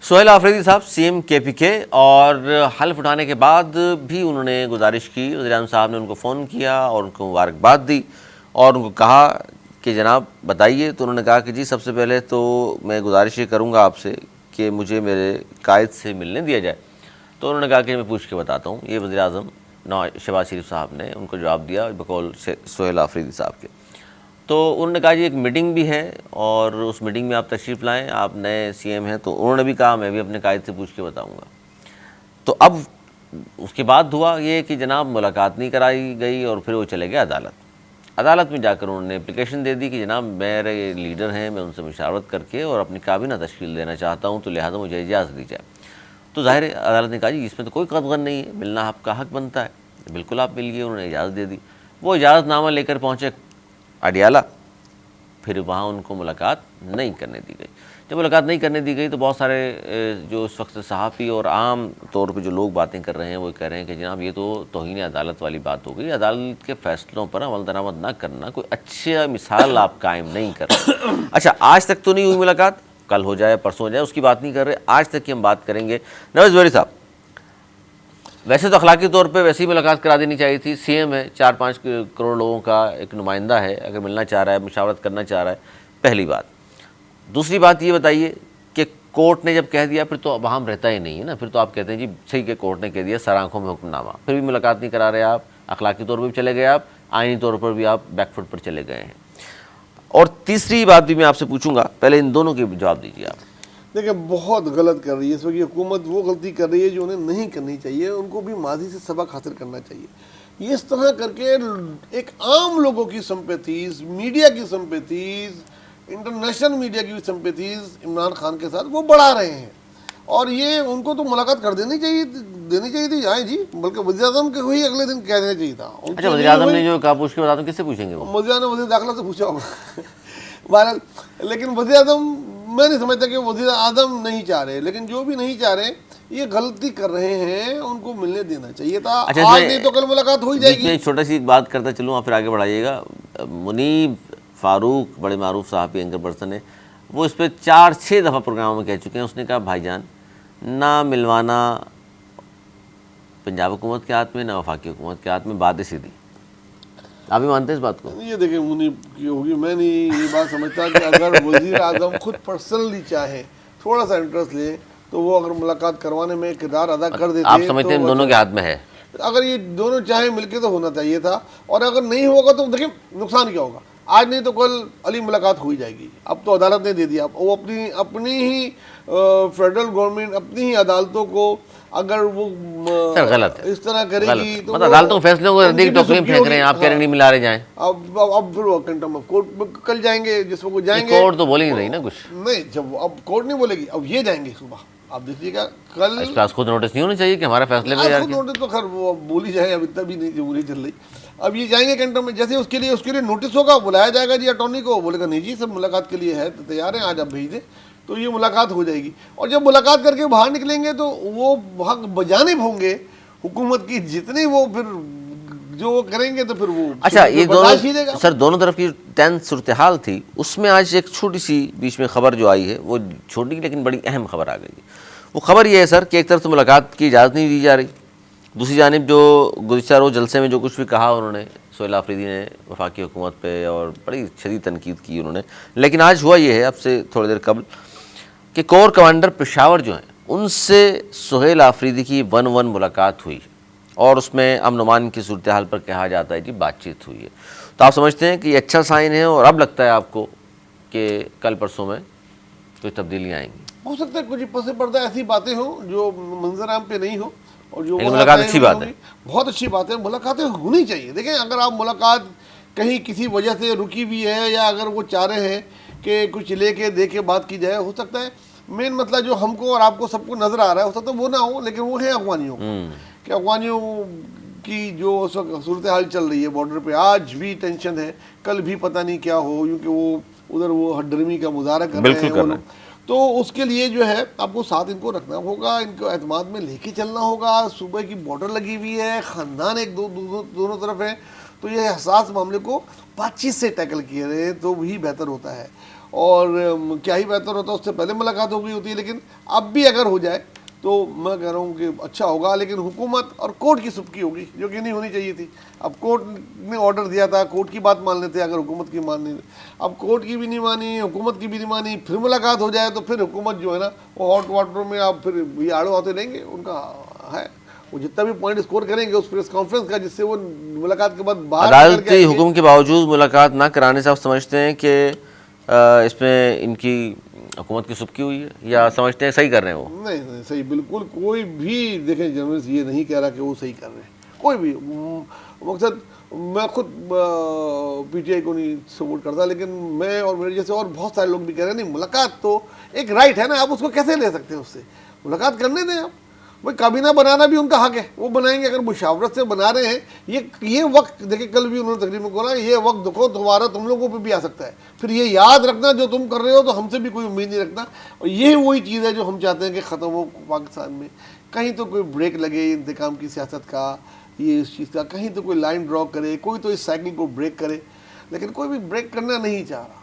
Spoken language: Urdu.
سہیل آفریدی صاحب سی ایم کے پی کے، اور حلف اٹھانے کے بعد بھی انہوں نے گزارش کی، وزیر اعظم صاحب نے ان کو فون کیا اور ان کو مبارکباد دی اور ان کو کہا کہ جناب بتائیے. تو انہوں نے کہا کہ جی سب سے پہلے تو میں گزارش یہ کروں گا آپ سے کہ مجھے میرے قائد سے ملنے دیا جائے. تو انہوں نے کہا کہ میں پوچھ کے بتاتا ہوں. یہ وزیر اعظم شہباز شریف صاحب نے ان کو جواب دیا بقول سہیل آفریدی صاحب کے. تو انہوں نے کہا جی ایک میٹنگ بھی ہے اور اس میٹنگ میں آپ تشریف لائیں، آپ نئے سی ایم ہیں. تو انہوں نے بھی کہا میں بھی اپنے قائد سے پوچھ کے بتاؤں گا. تو اب اس کے بعد ہوا یہ کہ جناب ملاقات نہیں کرائی گئی اور پھر وہ چلے گئے عدالت میں جا کر انہوں نے اپلیکیشن دے دی کہ جناب میرے لیڈر ہیں، میں ان سے مشاورت کر کے اور اپنی کابینہ تشکیل دینا چاہتا ہوں، تو لہٰذا مجھے اجازت دی جائے. تو ظاہر ہے عدالت نے کہا جی اس میں تو کوئی قدغن نہیں ہے، ملنا آپ کا حق بنتا ہے، بالکل آپ ملیے. انہوں نے اجازت دے دی. وہ اجازت نامہ لے کر پہنچے اڈیالہ. پھر وہاں ان کو ملاقات نہیں کرنے دی گئی. جب ملاقات نہیں کرنے دی گئی تو بہت سارے جو اس وقت صحافی اور عام طور پہ جو لوگ باتیں کر رہے ہیں وہ کہہ رہے ہیں کہ جناب یہ تو توہین عدالت والی بات ہو گئی، عدالت کے فیصلوں پر عمل درآمد نہ کرنا کوئی اچھا مثال آپ قائم نہیں کر رہے. اچھا آج تک تو نہیں ہوئی ملاقات، کل ہو جائے پرسوں ہو جائے اس کی بات نہیں کر رہے، آج تک کی ہم بات کریں گے. نواز زہری صاحب ویسے تو اخلاقی طور پہ ویسے ہی ملاقات کرا دینی چاہیے تھی. سی ایم ہے، 4-5 کروڑ لوگوں کا ایک نمائندہ ہے، اگر ملنا چاہ رہا ہے، مشاورت کرنا چاہ رہا ہے، پہلی بات. دوسری بات یہ بتائیے کہ کورٹ نے جب کہہ دیا پھر تو وہاں رہتا ہی نہیں ہے نا. پھر تو آپ کہتے ہیں جی صحیح کہ کورٹ نے کہہ دیا، سر آنکھوں میں حکم نامہ، پھر بھی ملاقات نہیں کرا رہے آپ. اخلاقی طور پر بھی چلے گئے آپ، آئینی طور پر بھی آپ بیک فٹ پر چلے گئے ہیں. اور تیسری بات بھی میں آپ سے پوچھوں گا، پہلے ان دونوں کے جواب دیجیے آپ. دیکھیں بہت غلط کر رہی ہے اس وقت یہ حکومت، وہ غلطی کر رہی ہے جو انہیں نہیں کرنی چاہیے. ان کو بھی ماضی سے سبق حاصل کرنا چاہیے. یہ اس طرح کر کے ایک عام لوگوں کی سمپیتھیز، میڈیا کی سمپیتھیز، انٹرنیشنل میڈیا کی سمپیتھیز عمران خان کے ساتھ وہ بڑھا رہے ہیں. اور یہ ان کو تو ملاقات کر دینی چاہیے تھی آئیں جی، بلکہ وزیر اعظم کے ہوئی اگلے دن کہہ دینا چاہیے تھا. اچھا وزیر اعظم نے جو کہا پوچھ کے بتاتا ہوں، کس سے پوچھیں گے وہ؟ وزیر اعظم نے وزیر داخلہ سے پوچھا ہوگا بہرحال. لیکن وزیر اعظم میں نہیں سمجھتا کہ وزیر اعظم نہیں چاہ رہے، لیکن جو بھی نہیں چاہ رہے یہ غلطی کر رہے ہیں، ان کو ملنے دینا چاہیے تھا. آج نہیں تو کل ملاقات ہو ہی جائے گی. میں چھوٹا سی بات کرتا چلوں، آپ پھر آگے بڑھائیے گا. منیب فاروق بڑے معروف صحافی اینکر پرسن ہے، وہ اس پہ 4-6 دفعہ پروگراموں میں کہہ چکے ہیں. اس نے کہا بھائی جان نہ ملوانا پنجاب حکومت کے ہاتھ میں، نہ وفاقی حکومت کے ہاتھ میں، بات سیدھی. آپ بھی مانتے ہیں اس بات کو؟ یہ دیکھیں منیب کی ہوگی، میں نہیں یہ بات سمجھتا کہ اگر وزیر اعظم خود پرسنلی چاہے، تھوڑا سا انٹرسٹ لے، تو وہ اگر ملاقات کروانے میں کردار ادا کر دیتے. آپ سمجھتے ہیں دونوں کے ہاتھ میں ہے؟ اگر یہ دونوں چاہیں مل کے تو ہونا چاہیے تھا. اور اگر نہیں ہوگا تو دیکھیں نقصان کیا ہوگا. آج نہیں تو کل علی ملاقات ہو ہی جائے گی. اب تو عدالت نے دے دیا، وہ اپنی ہی فیڈرل گورنمنٹ اپنی ہی عدالتوں کو اگر وہ غلط ہے، اس طرح کرے گی تو عدالتوں کے فیصلوں کو ردی کی ٹوکری میں پھینک رہے ہیں. آپ کہہ رہے ہیں نہیں ملا رہے جائیں. اب پھر وہ کنٹمپٹ آف کورٹ کل جائیں گے، جس کو جائیں گے. کورٹ تو بول ہی نہیں رہی نا کچھ. نہیں، جب اب کورٹ نہیں بولے گی، اب یہ جائیں گے صبح. آپ دیکھیے گا کل اس پہ خود نوٹس نہیں ہونا چاہیے کہ ہمارا فیصلے میں یار نوٹس تو خیر وہ بولی جائے، اب اتنا بھی نہیں جمہوری چل رہی. اب یہ جائیں گے کنٹمپٹ، جیسے اس کے لیے نوٹس ہوگا، بلایا جائے گا جی اٹارنی کو، بولے گا نہیں جی سب ملاقات کے لیے ہے تو تیار ہیں، آج آپ بھیج دیں. تو یہ ملاقات ہو جائے گی. اور جب ملاقات کر کے باہر نکلیں گے تو وہ حق بجانب ہوں گے حکومت کی، جتنی وہ پھر جو وہ کریں گے تو پھر وہ. اچھا یہ دونوں سر دونوں طرف کی ٹینس صورتحال تھی، اس میں آج ایک چھوٹی سی بیچ میں خبر جو آئی ہے، وہ چھوٹی لیکن بڑی اہم خبر آ گئی ہے. وہ خبر یہ ہے سر کہ ایک طرف سے ملاقات کی اجازت نہیں دی جا رہی، دوسری جانب جو گزشتہ روز جلسے میں جو کچھ بھی کہا انہوں نے، سہیل آفریدی نے وفاقی حکومت پہ اور بڑی شدید تنقید کی انہوں نے. لیکن آج ہوا یہ ہے اب سے تھوڑی دیر قبل کہ کور کمانڈر پشاور جو ہیں ان سے سہیل آفریدی کی 1-1 ملاقات ہوئی اور اس میں امن و امان کی صورتحال پر کہا جاتا ہے جی بات چیت ہوئی ہے. تو آپ سمجھتے ہیں کہ یہ اچھا سائن ہے اور اب لگتا ہے آپ کو کہ کل پرسوں میں کوئی تبدیلیاں آئیں گی؟ ہو سکتا ہے کچھ پس پردہ ایسی باتیں ہوں جو منظر عام پہ نہیں ہو، اور جو ملاقات اچھی بات ہے، بہت اچھی بات ہے. ملاقاتیں ہونی چاہیے. دیکھیں اگر آپ ملاقات کہیں کسی وجہ سے رکی بھی ہے، یا اگر وہ چاہ رہے ہیں کہ کچھ لے کے دے کے بات کی جائے، ہو سکتا ہے مین مسئلہ جو ہم کو اور آپ کو سب کو نظر آ رہا ہے ہو سکتا ہے وہ نہ ہو، لیکن وہ ہے افغانیوں کہ افغانیوں کی جو اس وقت صورتحال چل رہی ہے بارڈر پہ، آج بھی ٹینشن ہے، کل بھی پتہ نہیں کیا ہو، کیونکہ وہ ادھر وہ ہٹ ڈرمی کا مظاہرہ کر رہے ہیں وہ لوگ. تو اس کے لیے جو ہے آپ کو ساتھ ان کو رکھنا ہوگا، ان کو اعتماد میں لے کے چلنا ہوگا. صوبے کی بارڈر لگی ہوئی ہے، خاندان ایک دونوں طرف ہیں، تو یہ حساس معاملے کو بات چیت سے ٹیکل کیے رہے تو وہی بہتر ہوتا ہے. اور کیا ہی بہتر ہوتا ہے، اس سے پہلے ملاقات ہو گئی ہوتی ہے، لیکن اب بھی اگر ہو جائے تو میں کہہ رہا ہوں کہ اچھا ہوگا، لیکن حکومت اور کورٹ کی سبکی ہوگی جو کہ نہیں ہونی چاہیے تھی۔ اب کورٹ نے آرڈر دیا تھا، کورٹ کی بات مان لیتے اگر حکومت کی ماننی، اب کورٹ کی بھی نہیں مانی، حکومت کی بھی نہیں مانی، پھر ملاقات ہو جائے تو پھر حکومت جو ہے نا وہ ہاٹ واٹر میں آپ پھر یہ آڑو آتے رہیں گے، ان کا ہے وہ جتنا بھی پوائنٹ اسکور کریں گے اس پریس کانفرنس کا، جس سے وہ ملاقات کے بعد باہر نکل کے عدالتی آئیں گے۔ حکم کے باوجود ملاقات نہ کرانے سے آپ سمجھتے ہیں کہ اس میں ان کی حکومت کی سبکی ہوئی ہے، یا سمجھتے ہیں صحیح کر رہے ہیں وہ؟ نہیں نہیں صحیح، بالکل کوئی بھی دیکھیں جرنلسٹ یہ نہیں کہہ رہا کہ وہ صحیح کر رہے ہیں، کوئی بھی مقصد میں خود پی ٹی آئی کو نہیں سپورٹ کرتا، لیکن میں اور میرے جیسے اور بہت سارے لوگ بھی کہہ رہے ہیں نہیں، ملاقات تو ایک رائٹ ہے نا، آپ اس کو کیسے لے سکتے ہیں؟ اس سے ملاقات کرنے دیں آپ، بھائی کابینہ بنانا بھی ان کا حق ہے، وہ بنائیں گے، اگر مشاورت سے بنا رہے ہیں۔ یہ وقت دیکھیں، کل بھی انہوں نے تقریر میں کہا یہ وقت دیکھو دوبارہ تم لوگوں پہ بھی آ سکتا ہے، پھر یہ یاد رکھنا جو تم کر رہے ہو تو ہم سے بھی کوئی امید نہیں رکھنا، اور یہی وہی چیز ہے جو ہم چاہتے ہیں کہ ختم ہو پاکستان میں۔ کہیں تو کوئی بریک لگے انتقام کی سیاست کا، یہ اس چیز کا، کہیں تو کوئی لائن ڈرا کرے، کوئی تو اس سائیکل کو بریک کرے، لیکن کوئی بھی بریک کرنا نہیں چاہ رہا۔